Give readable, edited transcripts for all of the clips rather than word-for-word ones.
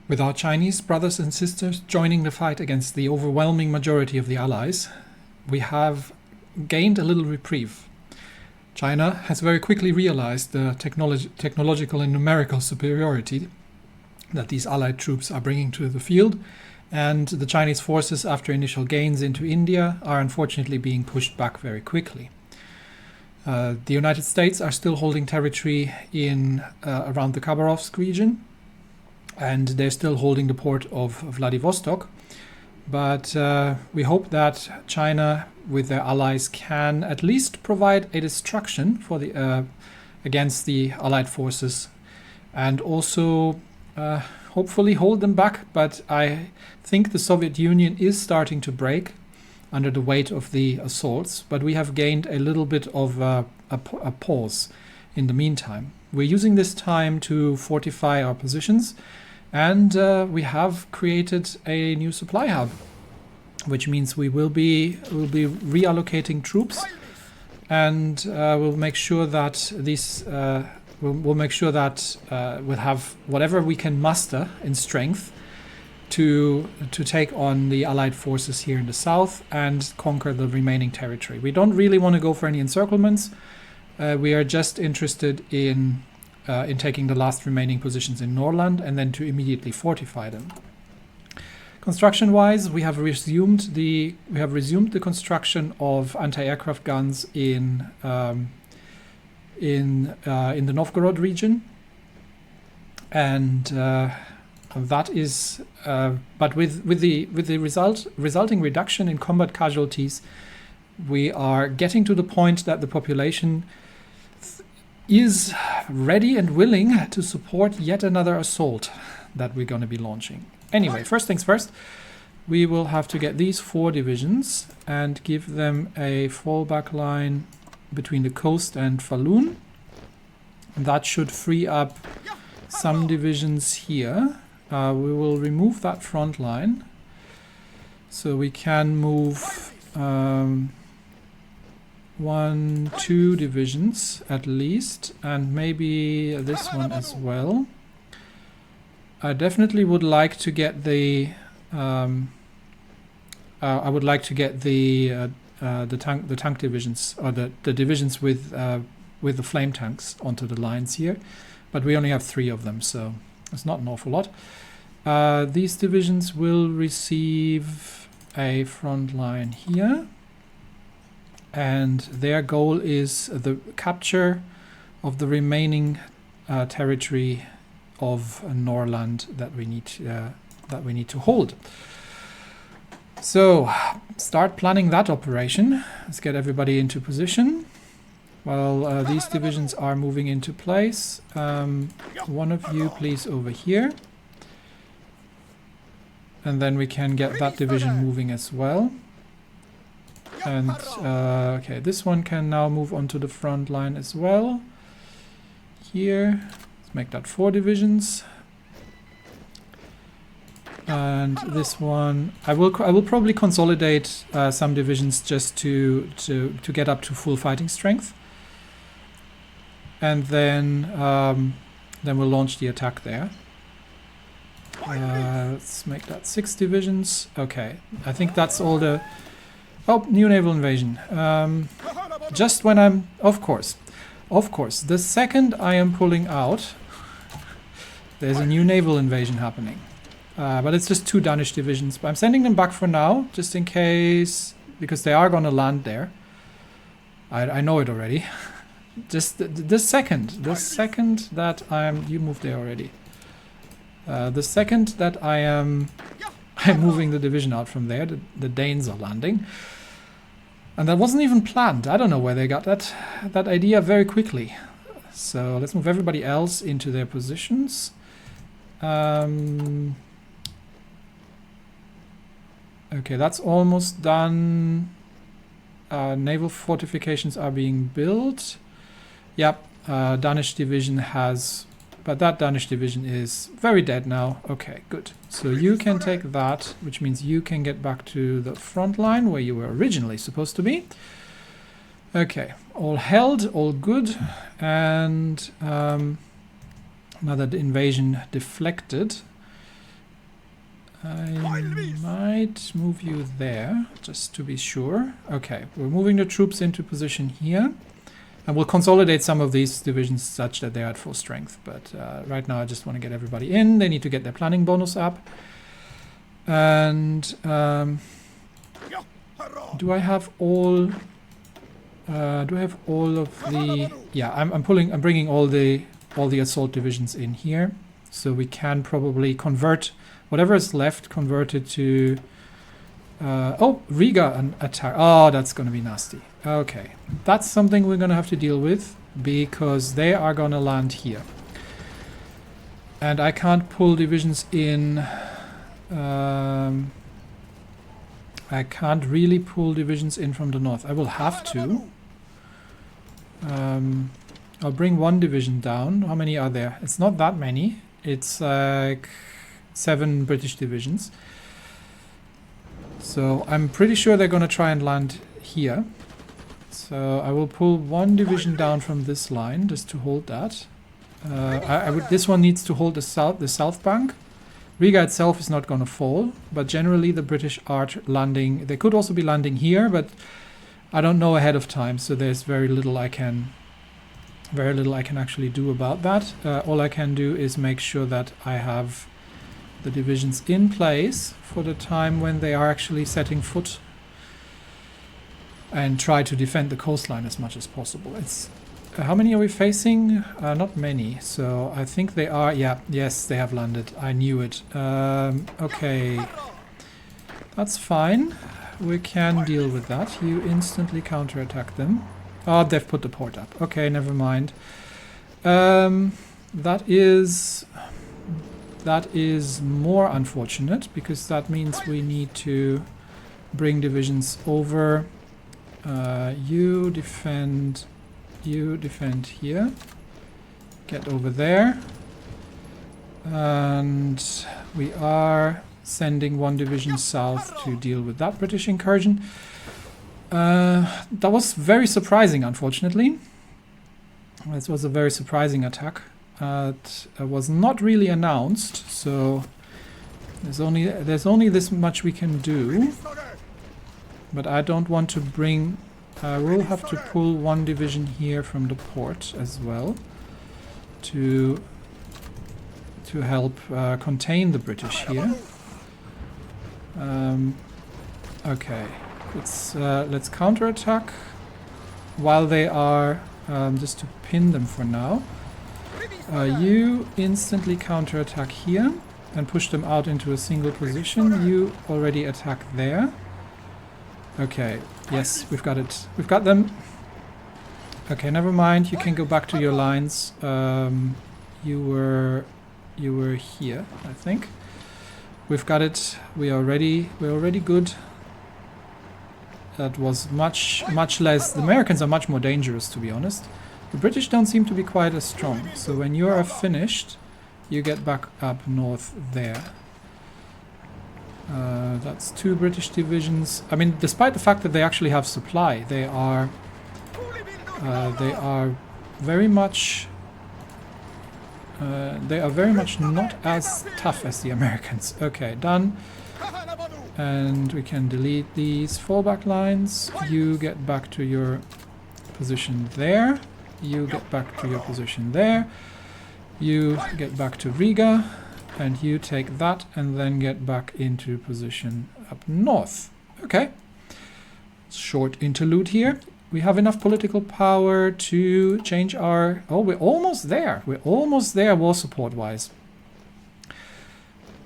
With our Chinese brothers and sisters joining the fight against the overwhelming majority of the Allies, we have gained a little reprieve. China has very quickly realized the technological and numerical superiority that these Allied troops are bringing to the field, and the Chinese forces, after initial gains into India, are unfortunately being pushed back very quickly. The United States are still holding territory in around the Khabarovsk region, and they're still holding the port of Vladivostok. But we hope that China, with their allies, can at least provide a distraction for the against the Allied forces, and also hopefully hold them back. But I think the Soviet Union is starting to break under the weight of the assaults, but we have gained a little bit of a pause in the meantime. We're using this time to fortify our positions, and we have created a new supply hub, which means we'll be reallocating troops, and we'll make sure that we'll have whatever we can muster in strength to take on the Allied forces here in the south and conquer the remaining territory. We don't really want to go for any encirclements. We are just interested in taking the last remaining positions in Norland and then to immediately fortify them. Construction-wise, we have resumed the construction of anti-aircraft guns in the Novgorod region, and that is, but with the resulting reduction in combat casualties, we are getting to the point that the population is ready and willing to support yet another assault that we're going to be launching. Anyway, first things first, we will have to get these 4 divisions and give them a fallback line between the coast and Falun. That should free up some divisions here. We will remove that front line so we can move 1, 2 divisions at least, and maybe this one as well. I definitely would like to get the tank divisions, or the divisions with the flame tanks onto the lines here, but we only have 3 of them, so it's not an awful lot. These divisions will receive a front line here, and their goal is the capture of the remaining territory of Norland that we need to hold. So start planning that operation. Let's get everybody into position. While these divisions are moving into place, one of you please over here, and then we can get that division moving as well. And okay, this one can now move onto the front line as well. Here, let's make that 4 divisions. And this one, I will probably consolidate some divisions just to get up to full fighting strength, and then we'll launch the attack there. Let's make that 6 divisions. Okay, I think that's all the. Oh, new naval invasion. Just when I'm, of course, the second I am pulling out, there's a new naval invasion happening. But it's just 2 Danish divisions. But I'm sending them back for now, just in case, because they are going to land there. I know it already. Just the second that you moved there already. The second that I'm moving the division out from there, the Danes are landing. And that wasn't even planned. I don't know where they got that idea very quickly. So let's move everybody else into their positions. Okay, that's almost done. Naval fortifications are being built. Yep, Danish division has... But that Danish division is very dead now. Okay, good. So you can take that, which means you can get back to the front line where you were originally supposed to be. Okay, all held, all good. And another invasion deflected. I might move you there, just to be sure. Okay, we're moving the troops into position here. And we'll consolidate some of these divisions such that they're at full strength. But right now I just want to get everybody in. They need to get their planning bonus up. And do I have all... do I have all of the... Yeah, I'm bringing all the assault divisions in here. So we can probably convert whatever is left, convert it to... oh, Riga an attack. Oh, that's going to be nasty. Okay, that's something we're going to have to deal with because they are going to land here. And I can't pull divisions in... I can't really pull divisions in from the north. I will have to. I'll bring one division down. How many are there? It's not that many. It's like 7 British divisions. So I'm pretty sure they're going to try and land here. So I will pull one division down from this line just to hold that. This one needs to hold the south bank. Riga itself is not going to fall, but generally the British are landing. They could also be landing here, but I don't know ahead of time, so there's very little I can actually do about that. All I can do is make sure that I have the divisions in place for the time when they are actually setting foot, and try to defend the coastline as much as possible. It's how many are we facing? Not many. So I think they are... Yeah, yes, they have landed. I knew it. Okay. That's fine. We can deal with that. You instantly counterattack them. Oh, they've put the port up. Okay, never mind. That is more unfortunate because that means we need to bring divisions over. You defend here. Get over there. And we are sending one division south to deal with that British incursion. That was very surprising, unfortunately. This was a very surprising attack. It was not really announced, so there's only this much we can do. But I don't want to bring... I will have to pull one division here from the port as well to help contain the British here. Okay, let's counterattack while they are just to pin them for now. You instantly counterattack here and push them out into a single position. You already attack there. Okay, yes, we've got it. We've got them. Okay, never mind. You can go back to your lines. You were here, I think. We've got it. We're already good. That was much less. The Americans are much more dangerous, to be honest. The British don't seem to be quite as strong. So when you are finished, you get back up north there. That's 2 British divisions. I mean, despite the fact that they actually have supply, they are very much not as tough as the Americans. Okay, done. And we can delete these fallback lines. You get back to your position there. You get back to your position there. You get back to Riga. And you take that and then get back into position up north. Okay. Short interlude here. We have enough political power to change our... Oh, we're almost there. We're almost there war support wise.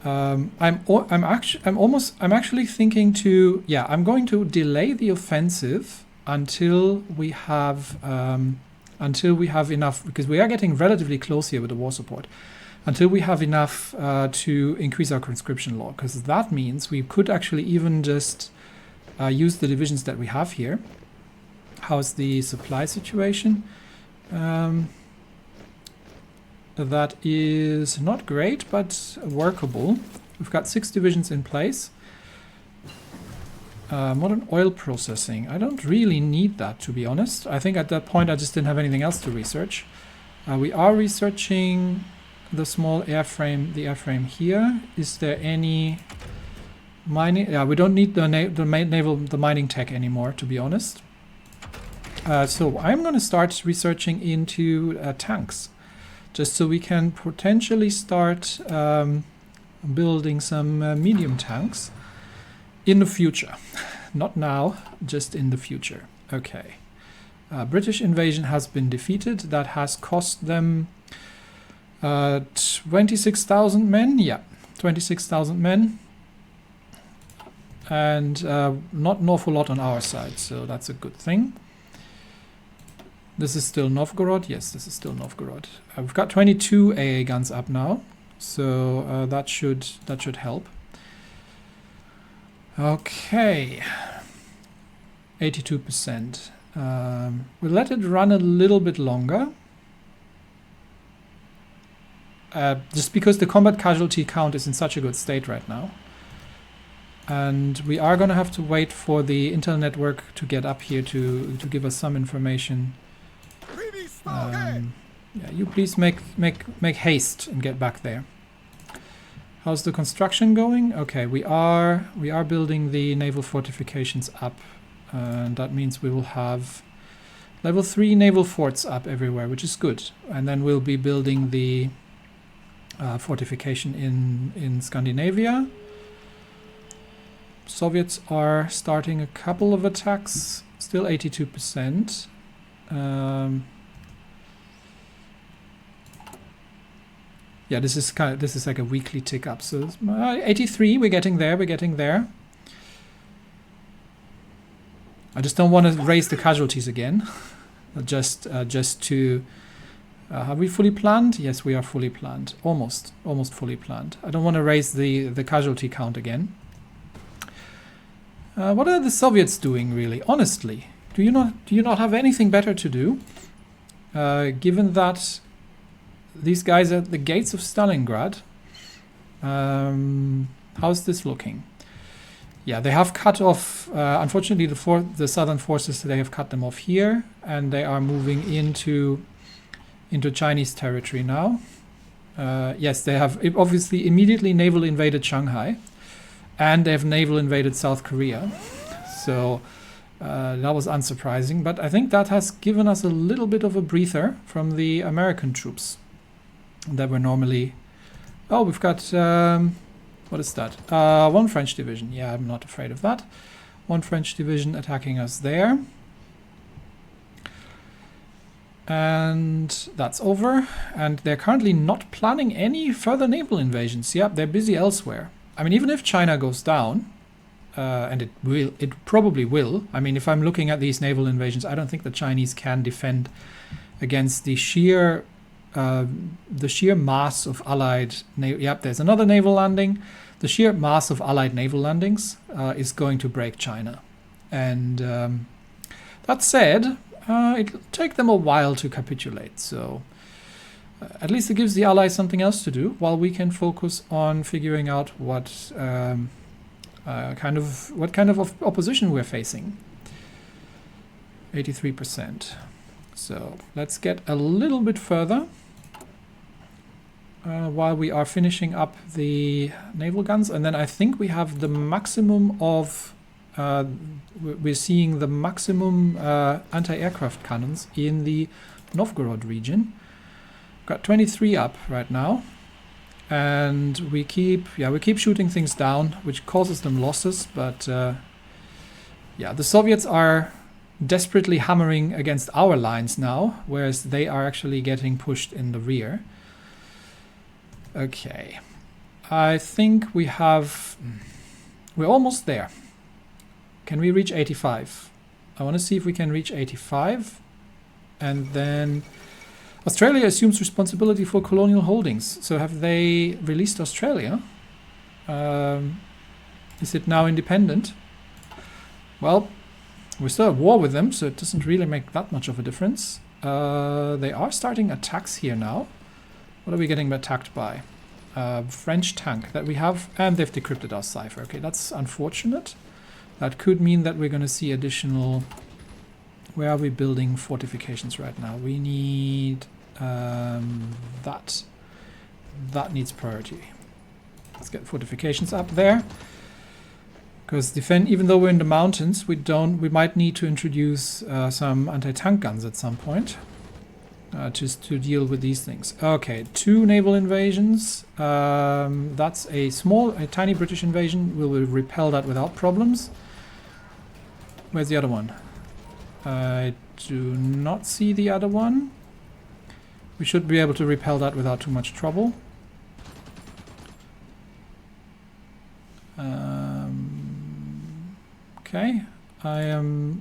I'm actually thinking to... Yeah, I'm going to delay the offensive until we have enough, because we are getting relatively close here with the war support. Until we have enough to increase our conscription law, because that means we could actually even just use the divisions that we have here. How's the supply situation? That is not great, but workable. We've got 6 divisions in place. Modern oil processing. I don't really need that, to be honest. I think at that point I just didn't have anything else to research. We are researching... the small airframe, the airframe here. Is there any Mining, yeah, we don't need the mining tech anymore, to be honest. So I'm going to start researching into tanks, just so we can potentially start building some medium tanks in the future. Not now, just in the future. Okay. British invasion has been defeated. That has cost them 26,000 men. Yeah, 26,000 men. And not an awful lot on our side, so that's a good thing. This is still Novgorod. Yes, this is still Novgorod. We've got 22 AA guns up now, so that should help. Okay, 82%. We'll let it run a little bit longer, just because the combat casualty count is in such a good state right now. And we are going to have to wait for the Intel network to get up here to give us some information. Yeah, you please make haste and get back there. How's the construction going? Okay, we are building the naval fortifications up, and that means we will have level 3 naval forts up everywhere, which is good. And then we'll be building the fortification in Scandinavia. Soviets are starting a couple of attacks, still 82%. Yeah, this is like a weekly tick up. So 83, we're getting there. I just don't want to raise the casualties again. just to have we fully planned? Yes, we are fully planned. Almost fully planned. I don't want to raise the casualty count again. What are the Soviets doing, really? Honestly, do you not have anything better to do? Given that these guys are at the gates of Stalingrad. How's this looking? Yeah, they have cut off. Unfortunately, the southern forces, they have cut them off here, and they are moving into Chinese territory now. Yes, they have obviously immediately naval invaded Shanghai. And they have naval invaded South Korea. So that was unsurprising. But I think that has given us a little bit of a breather from the American troops that were normally... Oh, we've got... what is that? One French division. Yeah, I'm not afraid of that. One French division attacking us there. And that's over. And they're currently not planning any further naval invasions. Yep, they're busy elsewhere. I mean, even if China goes down, and it probably will. I mean, if I'm looking at these naval invasions, I don't think the Chinese can defend against the sheer mass of Allied. Yep, there's another naval landing. The sheer mass of Allied naval landings is going to break China. And that said, it'll take them a while to capitulate. So. At least it gives the Allies something else to do, while we can focus on figuring out what kind of opposition we're facing. 83%. So let's get a little bit further while we are finishing up the naval guns, and then I think we have the maximum of. We're seeing the maximum anti-aircraft cannons in the Novgorod region. Got 23 up right now, and we keep shooting things down, which causes them losses. But yeah, the Soviets are desperately hammering against our lines now, whereas they are actually getting pushed in the rear. Okay, I think we're almost there. Can we reach 85? I want to see if we can reach 85, and then. Australia assumes responsibility for colonial holdings. So have they released Australia? Is it now independent? Well, we're still at war with them, so it doesn't really make that much of a difference. They are starting attacks here now. What are we getting attacked by? French tank that we have, and they've decrypted our cipher. Okay, that's unfortunate. That could mean that we're going to see additional... Where are we building fortifications right now? We need that. That needs priority. Let's get fortifications up there. Because even though we're in the mountains, we might need to introduce some anti-tank guns at some point. Just to deal with these things. Okay, 2 naval invasions. That's a tiny British invasion. We will repel that without problems. Where's the other one? I do not see the other one. We should be able to repel that without too much trouble. Okay,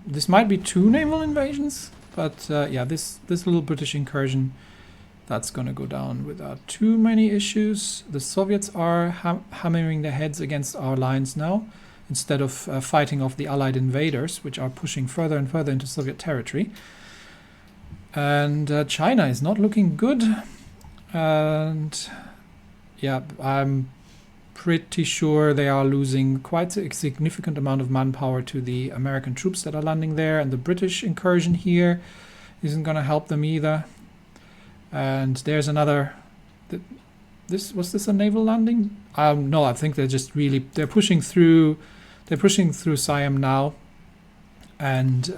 this might be 2 naval invasions. But yeah, this little British incursion, that's going to go down without too many issues. The Soviets are hammering their heads against our lines now, instead of fighting off the Allied invaders, which are pushing further and further into Soviet territory. And China is not looking good. And yeah, I'm pretty sure they are losing quite a significant amount of manpower to the American troops that are landing there, and the British incursion here isn't going to help them either. And there's another. Was this a naval landing? No, I think they're pushing through. They're pushing through Siam now, and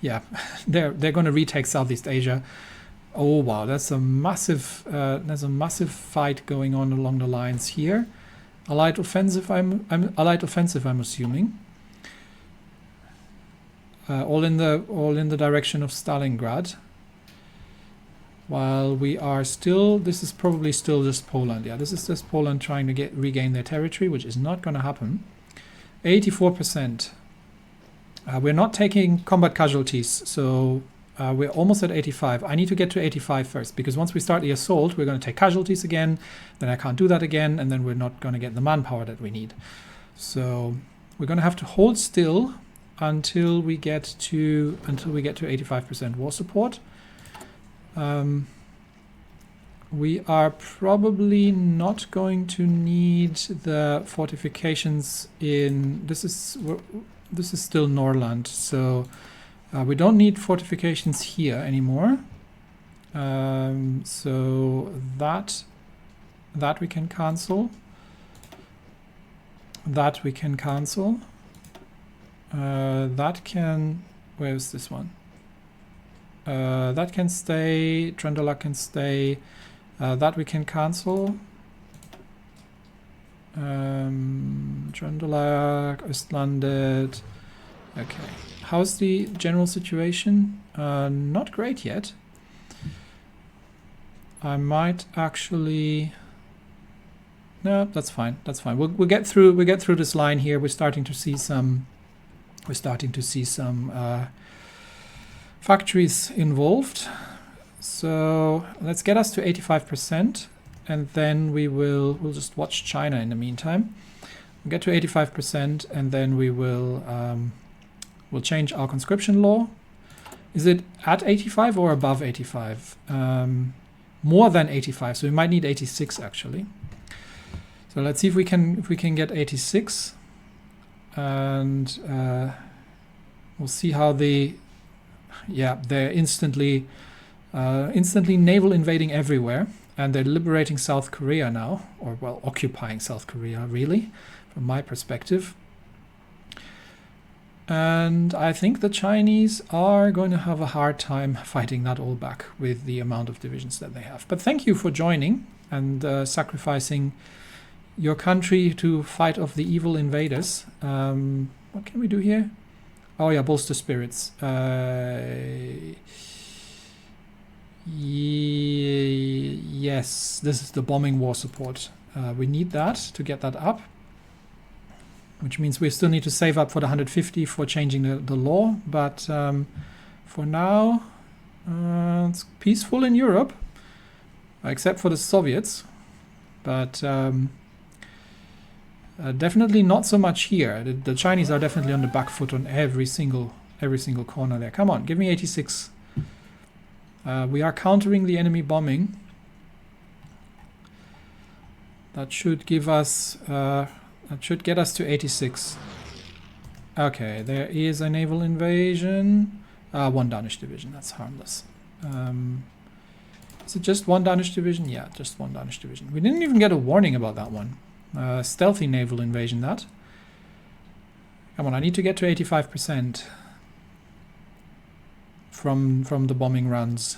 yeah, they're going to retake Southeast Asia. Oh wow, that's a massive. There's a massive fight going on along the lines here. Allied offensive, I'm assuming. All in the direction of Stalingrad. While we are still, this is probably still just Poland. Yeah, this is just Poland trying to regain their territory, which is not going to happen. 84%. We're not taking combat casualties, so we're almost at 85. I need to get to 85 first, because once we start the assault, we're going to take casualties again. Then I can't do that again, and then we're not going to get the manpower that we need. So we're going to have to hold still until we get to 85% war support. We are probably not going to need the fortifications in. This is still Norland, so. We don't need fortifications here anymore, so that we can cancel. That we can cancel. That can. Where is this one? That can stay. Trøndelag can stay. That we can cancel. Trøndelag, Østlandet. Okay. How's the general situation? Not great yet. I might actually. No, that's fine. That's fine. We'll get through. We get through this line here. We're starting to see some. Factories involved. So let's get us to 85%, and then we'll just watch China in the meantime. We'll get to 85%, and then we'll change our conscription law. Is it at 85 or above 85? More than 85, so we might need 86 actually. So let's see if we can get 86, and we'll see how they're instantly naval invading everywhere, and they're liberating South Korea now, or well, occupying South Korea really, from my perspective. And I think the Chinese are going to have a hard time fighting that all back with the amount of divisions that they have. But thank you for joining and sacrificing your country to fight off the evil invaders. What can we do here? Oh yeah, bolster spirits. Yes, this is the bombing war support. We need that to get that up. Which means we still need to save up for the 150 for changing the law. But for now, it's peaceful in Europe, except for the Soviets. But definitely not so much here. The Chinese are definitely on the back foot on every single corner there. Come on, give me 86. We are countering the enemy bombing. That should give us. That should get us to 86. Okay, there is a naval invasion. One Danish division, that's harmless. Is it just one Danish division? Yeah, just one Danish division. We didn't even get a warning about that one. Stealthy naval invasion, that. Come on, I need to get to 85% from the bombing runs.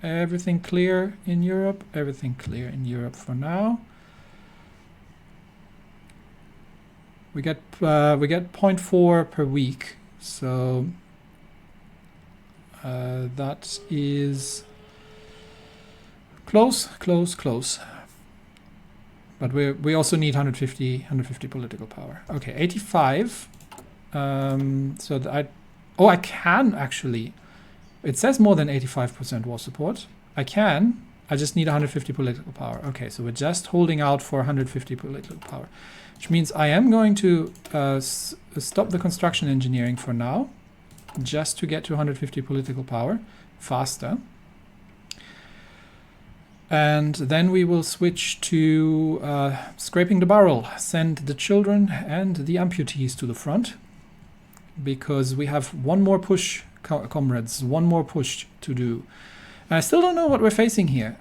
Everything clear in Europe? Everything clear in Europe for now. We get 0.4 per week, so that is close. But we also need 150 political power. Okay, 85. So that I can actually. It says more than 85% war support. I just need 150 political power. Okay, so we're just holding out for 150 political power, which means I am going to stop the construction engineering for now, just to get to 150 political power faster. And then we will switch to scraping the barrel, send the children and the amputees to the front, because we have one more push, comrades, one more push to do. And I still don't know what we're facing here.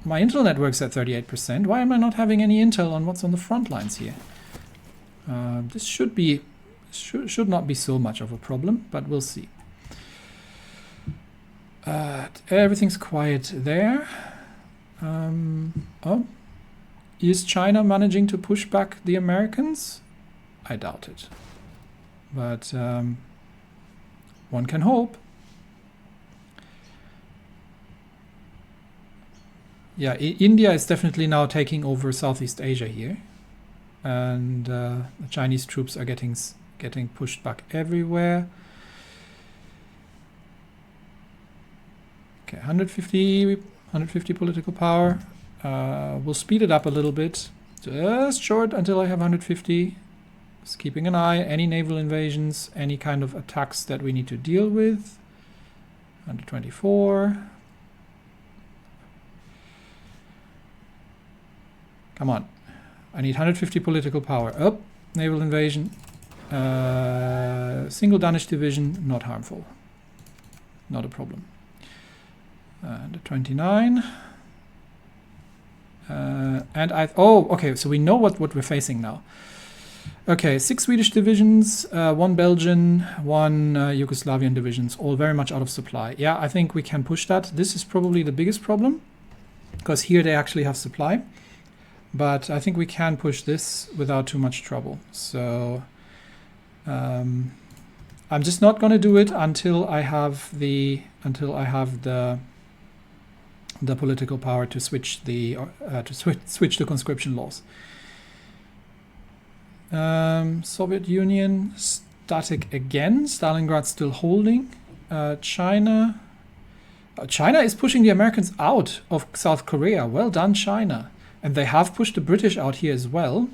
My intel network's at 38%. Why am I not having any intel on what's on the front lines here? This should not be so much of a problem, but we'll see. Everything's quiet there. Oh, is China managing to push back the Americans? I doubt it. But one can hope. Yeah, India is definitely now taking over Southeast Asia here, and the Chinese troops are getting pushed back everywhere. Okay, 150 political power. We'll speed it up a little bit, just short until I have 150. Just keeping an eye, any naval invasions, any kind of attacks that we need to deal with. 124. Come on. I need 150 political power. Oh, naval invasion. Single Danish division, not harmful. Not a problem. The 29. Okay, so we know what we're facing now. Okay, 6 Swedish divisions, 1 Belgian, 1 Yugoslavian divisions, all very much out of supply. Yeah, I think we can push that. This is probably the biggest problem, because here they actually have supply. But I think we can push this without too much trouble. So I'm just not going to do it until I have the political power to switch the switch the conscription laws. Soviet Union static again. Stalingrad still holding. China is pushing the Americans out of South Korea. Well done, China. And they have pushed the British out here as well.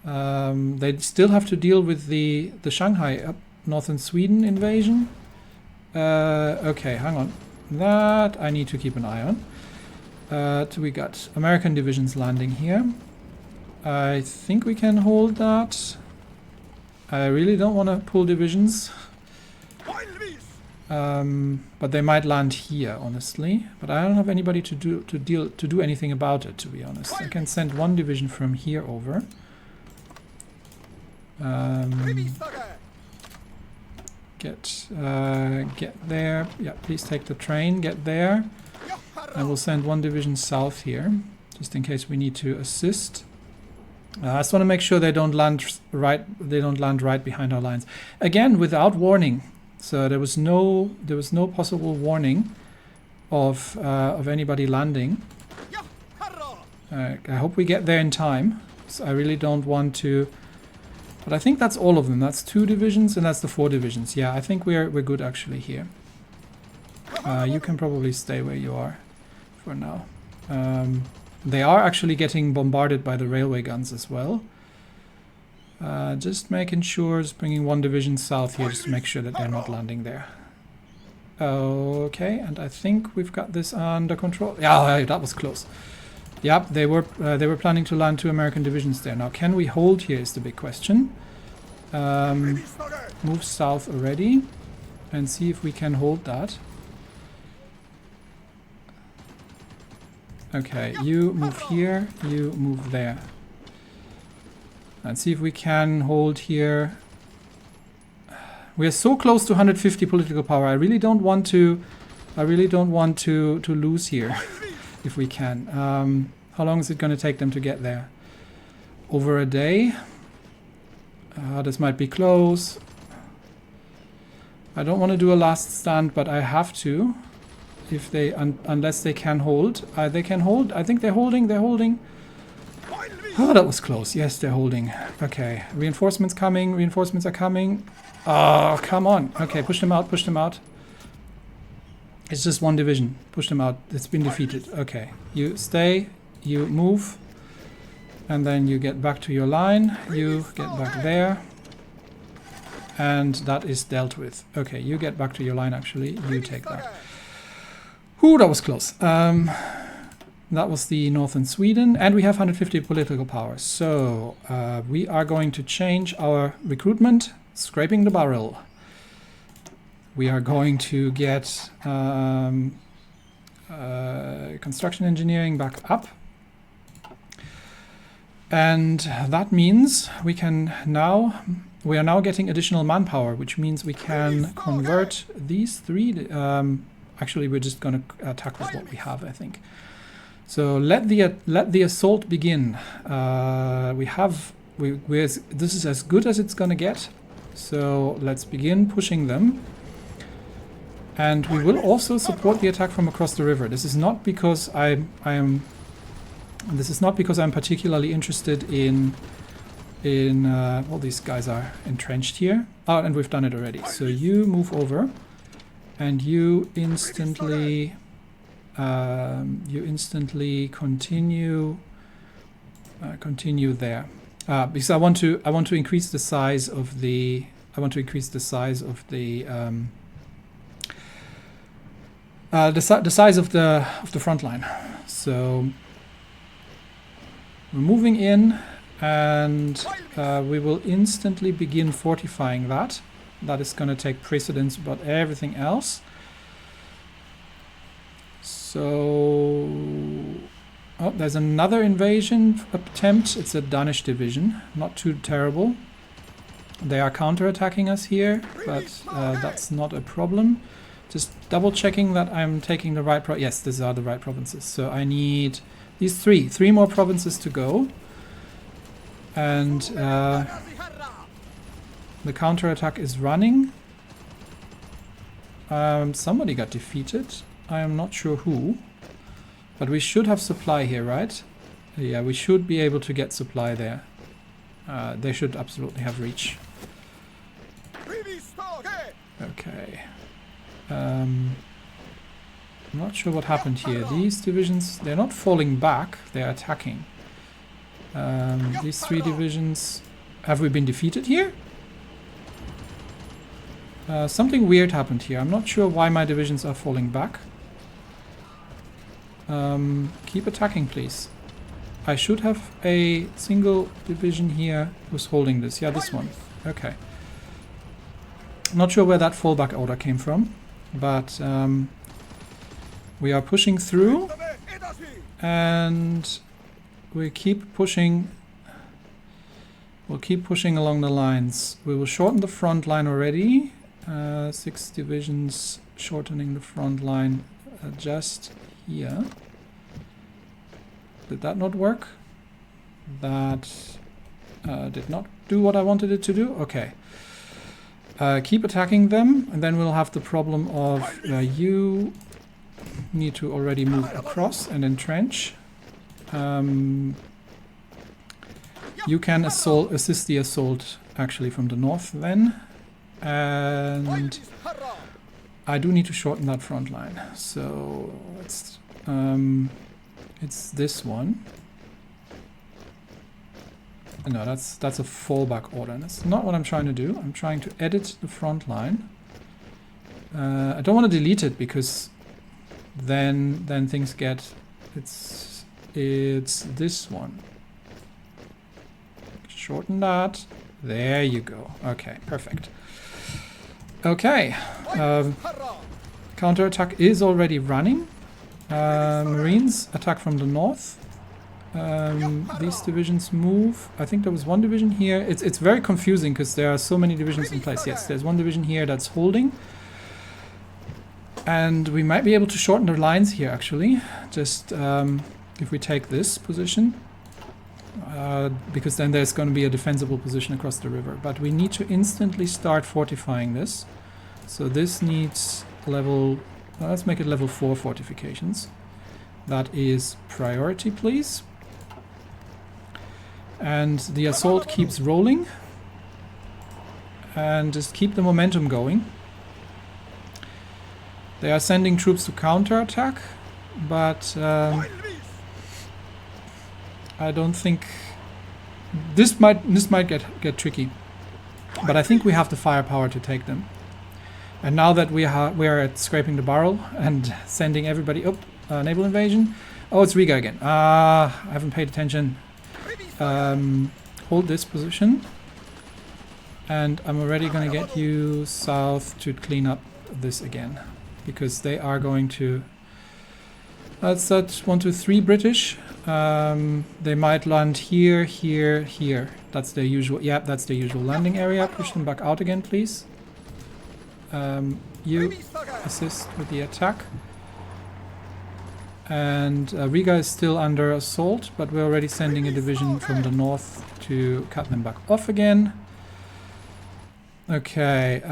They still have to deal with the Shanghai northern Sweden invasion. Okay, hang on. That I need to keep an eye on. We got American divisions landing here. I think we can hold that. I really don't want to pull divisions. But they might land here, honestly. But I don't have anybody to do anything about it, to be honest. I can send 1 division from here over. Get there. Yeah, please take the train. Get there. I will send 1 division south here, just in case we need to assist. I just want to make sure they don't land right. They don't land right behind our lines. Again, without warning. So there was no possible warning of anybody landing. I hope we get there in time. So I really don't want to. But I think that's all of them. That's 2 divisions and that's the 4 divisions. Yeah, I think we're good actually here. You can probably stay where you are for now. They are actually getting bombarded by the railway guns as well. Just making sure, just bringing 1 division south here just to make sure that they're not landing there. Okay, and I think we've got this under control. Yeah, that was close. Yep, they were planning to land 2 American divisions there. Now, can we hold here is the big question. Move south already and see if we can hold that. Okay, you move here, you move there. And see if we can hold here. We are so close to 150 political power. I really don't want to lose here if we can. How long is it going to take them to get there? Over a day. This might be close. I don't want to do a last stand, but I have to. If they, unless they can hold. They can hold. I think they're holding. They're holding. Oh, that was close. Yes, they're holding. Okay. Reinforcements coming. Reinforcements are coming. Oh, come on. Okay, push them out. Push them out. It's just one division. Push them out. It's been defeated. Okay. You stay. You move. And then you get back to your line. You get back there. And that is dealt with. Okay, you get back to your line, actually. You take that. Ooh, that was close. That was the northern Sweden. And we have 150 political power. So we are going to change our recruitment. Scraping the barrel. We are going to get construction engineering back up. And that means we are now getting additional manpower, which means we can convert these three. Actually, we're just going to attack with what we have, I think. So let the assault begin. This is as good as it's going to get. So let's begin pushing them. And we will also support the attack from across the river. This is not because I'm particularly interested in well, these guys are entrenched here. Oh, and we've done it already. So you move over, and you instantly continue there. Because I want to increase the size of the front line. So we're moving in, and we will instantly begin fortifying that. That is going to take precedence about everything else. So, oh, there's another invasion attempt. It's a Danish division. Not too terrible. They are counterattacking us here, but that's not a problem. Just double checking that I'm taking the right yes, these are the right provinces. So I need these three more provinces to go. And the counterattack is running. Somebody got defeated. I am not sure who. But we should have supply here, right? Yeah, we should be able to get supply there. They should absolutely have reach. Okay. I'm not sure what happened here. These divisions, they're not falling back, they're attacking. These three divisions... Have we been defeated here? Something weird happened here. I'm not sure why my divisions are falling back. Keep attacking, please. I should have a single division here who's holding this. Yeah, this one. Okay. Not sure where that fallback order came from, but we are pushing through, and we keep pushing. We'll keep pushing along the lines. We will shorten the front line already. 6 divisions shortening the front line just here. Did that not work? That did not do what I wanted it to do? Okay. Keep attacking them, and then we'll have the problem of you need to already move across and entrench. You can assist the assault actually from the north then. And I do need to shorten that front line. So it's this one. No, that's a fallback order. And that's not what I'm trying to do. I'm trying to edit the front line. I don't want to delete it because then things get... It's this one. Shorten that. There you go. Okay, perfect. Okay. Counterattack is already running. Marines attack from the north. These divisions move. I think there was one division here. It's very confusing because there are so many divisions in place. Yes, there's one division here that's holding. And we might be able to shorten the lines here, actually. Just if we take this position. Because then there's going to be a defensible position across the river. But we need to instantly start fortifying this. So this needs level... let's make it level 4 fortifications. That is priority, please. And the assault keeps rolling. And just keep the momentum going. They are sending troops to counterattack, but I don't think this might get tricky. But I think we have the firepower to take them. And now that we are at scraping the barrel and sending everybody up, naval invasion. Oh, it's Riga again. I haven't paid attention. Hold this position. And I'm already going to get you south to clean up this again. Because they are going to... That's 1, 2, 3 British. They might land here, here, here. That's their usual... Yeah, that's their usual landing area. Push them back out again, please. You assist with the attack. And Riga is still under assault, but we're already sending a division from the north to cut them back off again. Okay,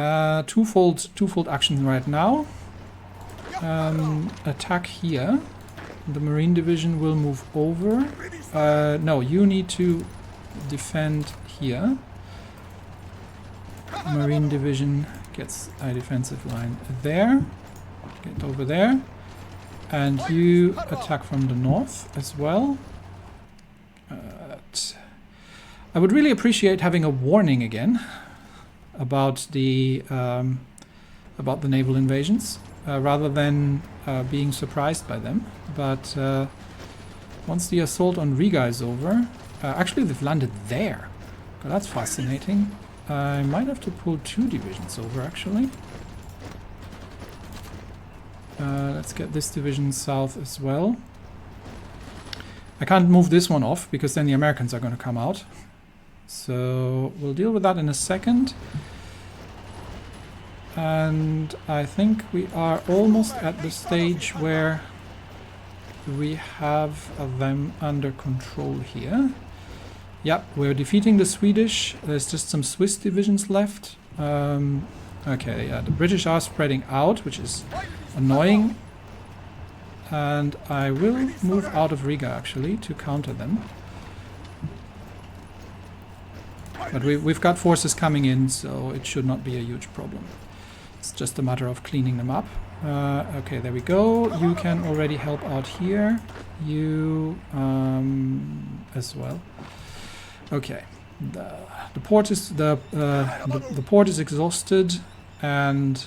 twofold action right now. Attack here. The Marine Division will move over. No, you need to defend here. Marine Division gets a defensive line there. Get over there. And you attack from the north as well. I would really appreciate having a warning again about the naval invasions, rather than being surprised by them. But once the assault on Riga is over, actually they've landed there. God, that's fascinating. I might have to pull 2 divisions over, actually. Let's get this division south as well. I can't move this one off because then the Americans are going to come out. So we'll deal with that in a second. And I think we are almost at the stage where we have them under control here. Yep, we're defeating the Swedish. There's just some Swiss divisions left. Okay, yeah, the British are spreading out, which is annoying. And I will move out of Riga, actually, to counter them. But we've got forces coming in, so it should not be a huge problem. It's just a matter of cleaning them up. Okay, there we go. You can already help out here. You as well. Okay, the port is the port is exhausted, and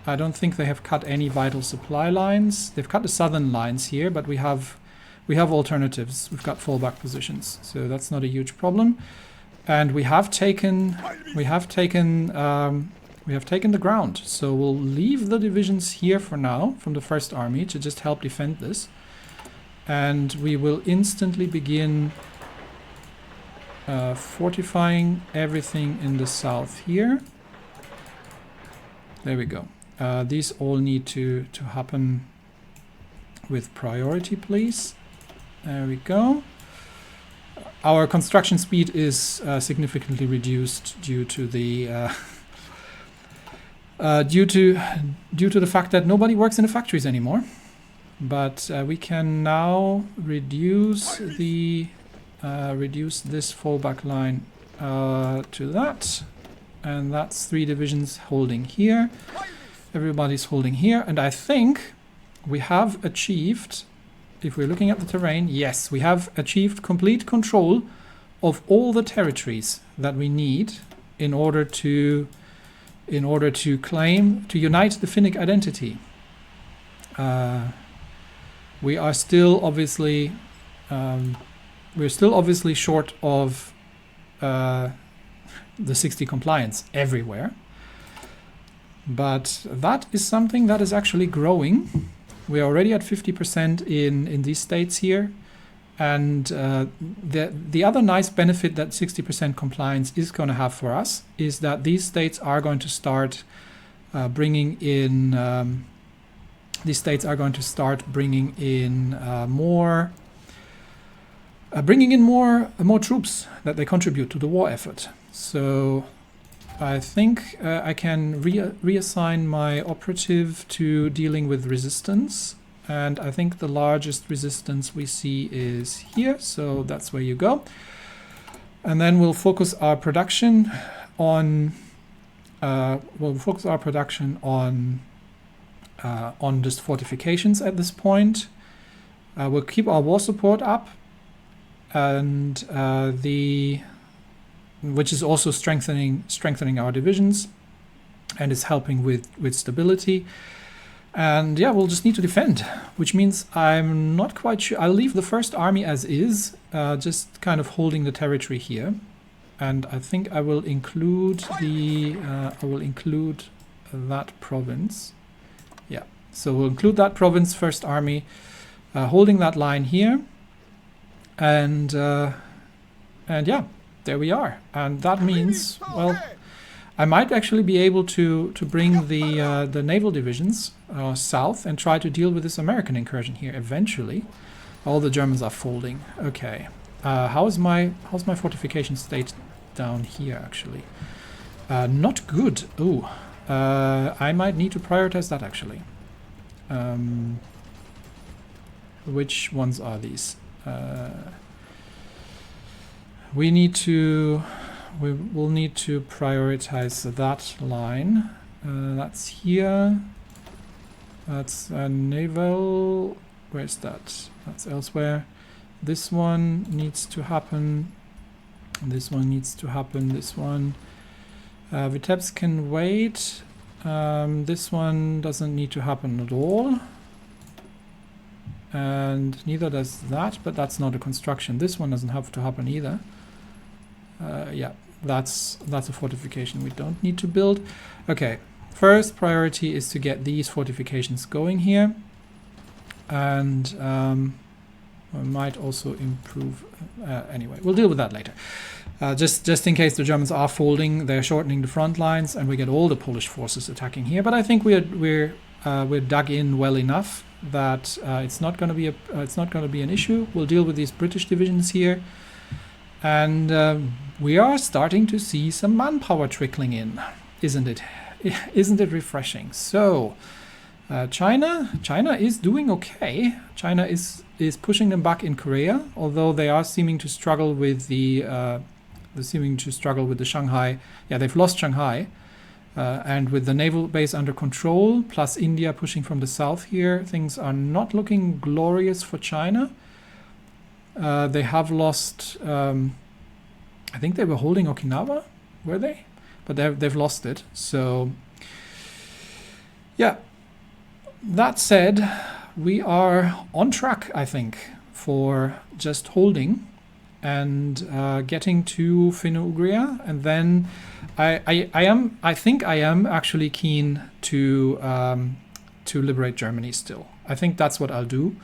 I don't think they have cut any vital supply lines. They've cut the southern lines here, but we have alternatives. We've got fallback positions, so that's not a huge problem. And we have taken the ground. So we'll leave the divisions here for now from the First Army to just help defend this, and we will instantly begin fortifying everything in the south here. There we go. These all need to happen with priority, please. There we go. Our construction speed is significantly reduced due to the due to the fact that nobody works in the factories anymore. But we can now reduce this fallback line to that, and that's 3 divisions holding here. Everybody's holding here, and I think we have achieved, if we're looking at the terrain, yes, we have achieved complete control of all the territories that we need in order to unite the Finnic identity. We are still obviously short of the 60 compliance everywhere, but that is something that is actually growing. We are already at 50% in these states here, And the other nice benefit that 60% compliance is going to have for us is that these states are going to start bringing in more troops that they contribute to the war effort. So I think I can reassign my operative to dealing with resistance. And I think the largest resistance we see is here. So that's where you go. And then we'll focus our production on just fortifications at this point. We'll keep our war support up, and which is also strengthening our divisions, and is helping with stability. And yeah, we'll just need to defend, which means I'm not quite sure. I'll leave the first army as is, just kind of holding the territory here. And I think I will include that province. Yeah, so we'll include that province, first army, holding that line here. And yeah, there we are. And that means, well, I might actually be able to bring the naval divisions south and try to deal with this American incursion here eventually. All the Germans are folding. Okay. How's my fortification state down here actually? Not good. Oh, I might need to prioritize that actually. Which ones are these? We will need to prioritize that line. That's here. That's naval. Where's that? That's elsewhere. This one needs to happen. This one needs to happen. This one. Vitebsk can wait. This one doesn't need to happen at all. And neither does that, but that's not a construction. This one doesn't have to happen either. Yeah, that's a fortification we don't need to build. Okay, first priority is to get these fortifications going here. And we might also improve. Anyway, we'll deal with that later. Just in case the Germans are folding, they're shortening the front lines, and we get all the Polish forces attacking here. But I think we're dug in well enough that it's not going to be an issue. We'll deal with these British divisions here, and we are starting to see some manpower trickling in, isn't it? Isn't it refreshing? So China is doing okay. China is pushing them back in Korea, although they are seeming to struggle with the Shanghai. Yeah, they've lost Shanghai. And with the naval base under control, plus India pushing from the south here, things are not looking glorious for China. They have lost, I think they were holding Okinawa, were they? But they've lost it. So, yeah. That said, we are on track, I think, for just holding and getting to Finno-Ugria, and then I think I am actually keen to liberate Germany still. I think that's what I'll do,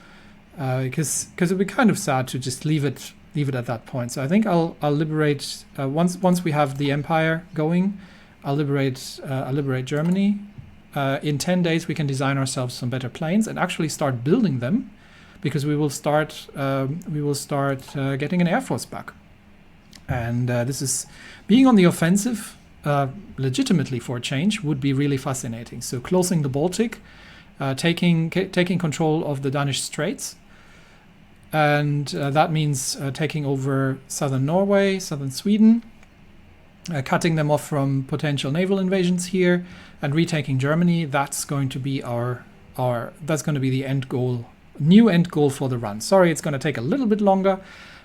because it'd be kind of sad to just leave it at that point. So I think I'll liberate once we have the empire going. I'll liberate Germany. In 10 days we can design ourselves some better planes and actually start building them, because we will start getting an air force back. And this is being on the offensive legitimately for a change would be really fascinating. So closing the Baltic, taking control of the Danish Straits, and that means taking over southern Norway, southern Sweden, cutting them off from potential naval invasions here, and retaking Germany. That's going to be that's going to be the end goal, new end goal for the run. Sorry, it's going to take a little bit longer,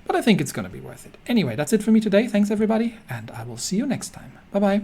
but I think it's going to be worth it. Anyway, that's it for me today. Thanks everybody, and I will see you next time. Bye bye.